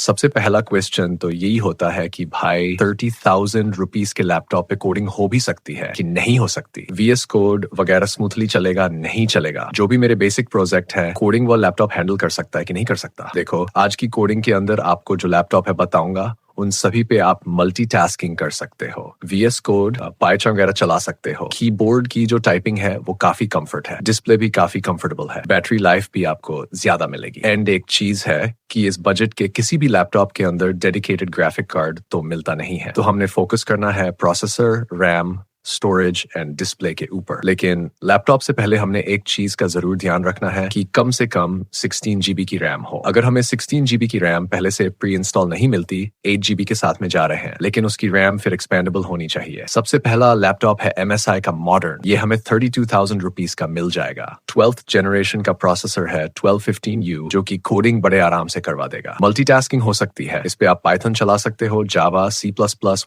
सबसे पहला क्वेश्चन तो यही होता है कि भाई 30,000 रुपीस के लैपटॉप पे कोडिंग हो भी सकती है कि नहीं हो सकती। VS कोड वगैरह स्मूथली चलेगा नहीं चलेगा। जो भी मेरे बेसिक प्रोजेक्ट है कोडिंग वो लैपटॉप हैंडल कर सकता है कि नहीं कर सकता। देखो आज की कोडिंग के अंदर आपको जो लैपटॉप है बताऊंगा उन सभी पे आप मल्टीटास्किंग कर सकते हो। VS कोड पाइथन वगैरह चला सकते हो। कीबोर्ड की जो टाइपिंग है वो काफी कंफर्ट है। डिस्प्ले भी काफी कंफर्टेबल है। बैटरी लाइफ भी आपको ज्यादा मिलेगी। एंड एक चीज है कि इस बजट के किसी भी लैपटॉप के अंदर डेडिकेटेड ग्राफिक कार्ड तो मिलता नहीं है। तो हमने फोकस करना है processor, RAM, storage and display के ऊपर। लेकिन लैपटॉप से पहले हमने एक चीज का जरूर ध्यान रखना है कि कम से कम 16 GB की रैम हो। अगर हमें 16 GB की रैम पहले से प्री इंस्टॉल नहीं मिलती, 8 GB के साथ में जा रहे हैं, लेकिन उसकी रैम फिर एक्सपेंडेबल होनी चाहिए। सबसे पहला लैपटॉप है MSI का मॉडर्न। ये हमें 32,000 रुपीज का मिल जाएगा। 12th जनरेशन का प्रोसेसर है 1215U जो कि कोडिंग बड़े आराम से करवा देगा। मल्टीटास्किंग हो सकती है। इस पे आप पाइथन चला सकते हो, जावा, C++,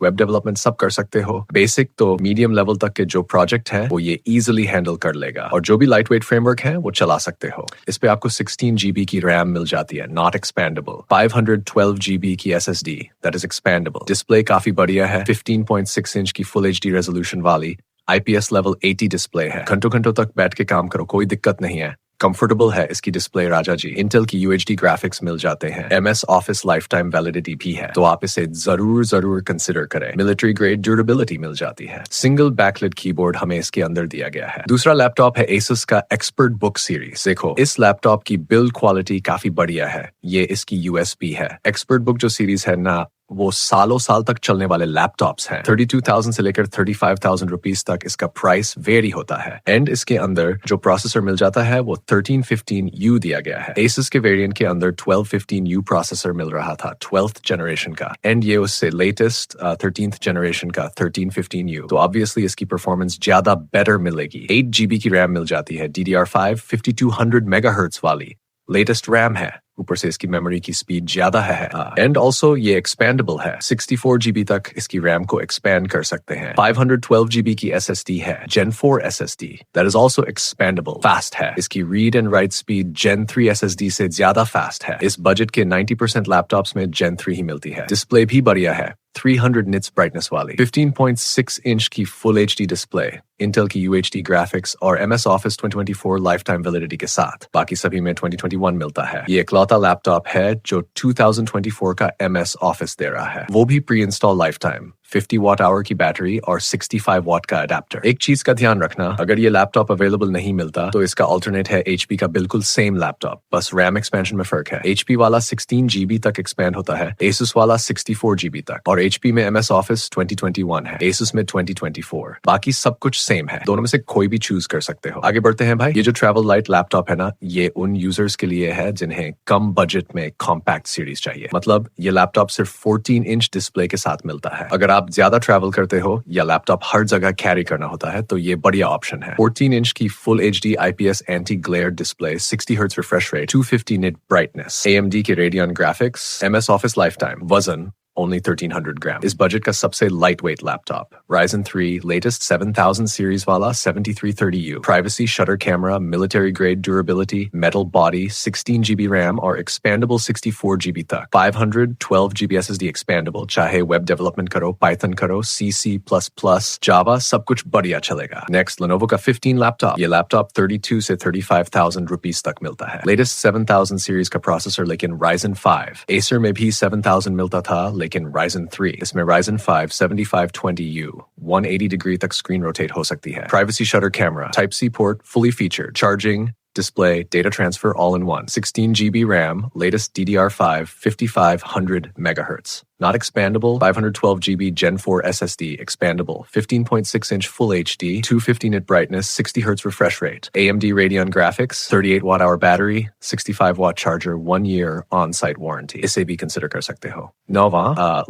वेब डेवलपमेंट सब कर सकते हो। बेसिक तो मीडियम लेवल तक के जो प्रोजेक्ट है वो ये इजीली हैंडल कर लेगा। और जो भी लाइट वेट फ्रेमवर्क है वो चला सकते हो। इस पे आपको 16 GB की रैम मिल जाती है, नॉट एक्सपेंडेबल। 512 GB की SSD that is expandable. Display काफी बढ़िया है, 15.6 इंच की फुल HD रेजोल्यूशन वाली IPS लेवल 80 डिस्प्ले है। घंटों घंटों तक बैठ के काम करो, कोई दिक्कत नहीं है। कंफर्टेबल है इसकी डिस्प्ले राजा जी। इंटेल की UHD ग्राफिक्स मिल जाते हैं। MS office life time validity भी है, तो आप इसे जरूर कंसिडर करें। मिलिट्री ग्रेड ड्यूरेबिलिटी मिल जाती है। सिंगल बैकलिट कीबोर्ड हमें इसके अंदर दिया गया है। दूसरा लैपटॉप है Asus का एक्सपर्ट बुक सीरीज। देखो इस लैपटॉप की बिल्ड क्वालिटी काफी बढ़िया है, ये इसकी USP है। एक्सपर्ट बुक जो सीरीज है ना वो सालों साल तक चलने वाले लैपटॉप्स हैं। 32,000 से लेकर 35,000 रुपीस तक इसका प्राइस वेरी होता है। एंड इसके अंदर जो प्रोसेसर मिल जाता है वो 1315U दिया गया है। Asus के वेरिएंट के अंदर 1215U प्रोसेसर मिल रहा था 12th जनरेशन का। एंड ये उससे लेटेस्ट 13th जनरेशन का 1315U। तो ऑब्वियसली इसकी परफॉर्मेंस ज्यादा बेटर मिलेगी। 8 GB की रैम मिल जाती है, DDR5 5200 मेगाहर्ट्ज वाली लेटेस्ट रैम है। ऊपर से इसकी मेमोरी की स्पीड ज्यादा है। एंड ऑल्सो ये एक्सपेंडेबल है, 64 GB तक इसकी रैम को एक्सपेंड कर सकते हैं। 512 GB की SSD है, Gen 4 SSD that is also expendable, fast है। इसकी read and right speed Gen 3 SSD से ज्यादा फास्ट है। इस बजट के 90% लैपटॉप्स में Gen 3 ही मिलती है। डिस्प्ले भी बढ़िया है, 300 निट्स ब्राइटनेस वाली, 15.6 इंच की फुल HD डिस्प्ले, इंटेल की UHD ग्राफिक्स और MS office 2024 life time validity के साथ। बाकी सभी में 2021 मिलता है। ये इकलौता लैपटॉप है जो 2024 का MS ऑफिस दे रहा है, वो भी pre install lifetime. 50 watt hour की बैटरी और 65 वॉट का अडेप्टर। एक चीज का ध्यान रखना, अगर ये लैपटॉप अवेलेबल नहीं मिलता तो इसका अल्टरनेट है HP का बिल्कुल सेम लैपटॉप, बस रैम एक्सपेंशन में फर्क है। HP वाला 16 GB तक एक्सपेंड होता है, Asus वाला 64 GB तक। और HP में MS ऑफिस 2021 है, Asus में 2024। बाकी सब कुछ सेम है, दोनों में से कोई भी चूज कर सकते हो। आगे बढ़ते हैं भाई। ये जो ट्रैवल लाइट लैपटॉप है ना, ये उन यूजर्स के लिए है जिन्हें कम बजट में कॉम्पैक्ट सीरीज चाहिए। मतलब ये लैपटॉप सिर्फ 14 इंच डिस्प्ले के साथ मिलता है। अगर आप ज्यादा ट्रैवल करते हो या लैपटॉप हर जगह कैरी करना होता है तो ये बढ़िया ऑप्शन है। 14 इंच की full HD IPS anti glare display, 60 hertz refresh rate, 250 nit brightness, AMD के Radeon graphics, MS office lifetime, वजन only 1300 ग्राम। इस बजट का सबसे lightweight laptop, Ryzen 3 latest 7000 series वाला 7330U, privacy, shutter camera, military grade durability, metal body, 16 GB RAM और expandable 64 GB तक। 512 GB SSD expandable, चाहे वेब डेवलपमेंट करो, पाइथन करो, C++, जावा, सब कुछ बढ़िया चलेगा। नेक्स्ट Lenovo का 15 लैपटॉप। ये लैपटॉप 32 से 35,000 रुपीस तक मिलता है। लेटेस्ट 7000 सीरीज का प्रोसेसर, लेकिन Ryzen 5। Acer में भी 7000 मिलता था लेकिन Ryzen 3, इसमें Ryzen 5 7520U, 180 डिग्री तक स्क्रीन रोटेट हो सकती है। Privacy, shutter camera, Type-C port, fully featured, charging, display, data transfer all in one, 16 GB RAM, latest DDR5, 5500 megahertz. Not expandable, 512 GB Gen 4 SSD, expandable, 15.6 inch full HD, 250 nit brightness, 60 Hz refresh rate, AMD Radeon graphics, 38 watt hour battery, 65 watt charger, 1 year on-site warranty. इसे भी consider कर सकते हो। Nova,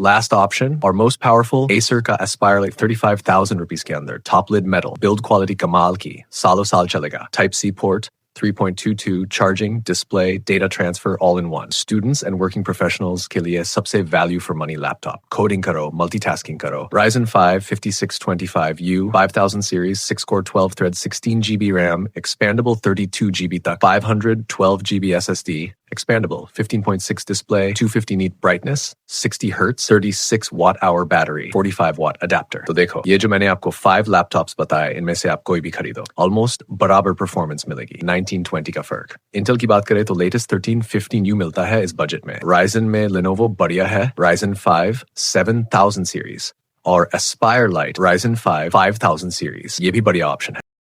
last option, or most powerful, Acer का Aspire Lite 35,000 rupees के अंदर, top lid metal, build quality कमाल की, सालों साल चलेगा, Type-C port, 3.22 charging, display, data transfer all in one. Students and working professionals के लिए सबसे value for money laptop. Coding करो, multitasking करो. Ryzen 5 5625U, 5000 series, 6-core 12-thread, 16 GB RAM, expandable 32 GB तक, 512 GB SSD, Expandable, 15.6 display, 250 nit brightness, 60 Hz, 36 watt hour battery, 45 watt adapter. तो देखो, ये जो मैंने आपको 5 लैपटॉप्स बताए, इनमें से आप कोई भी खरीदो, ऑलमोस्ट बराबर परफॉर्मेंस मिलेगी, 1920 का फर्क। इंटेल की बात करें तो लेटेस्ट 1350U मिलता है इस बजट में। Ryzen में Lenovo बढ़िया है, Ryzen 5 7000 सीरीज और Aspire Lite Ryzen 5 5000 सीरीज, ये भी बढ़िया ऑप्शन है।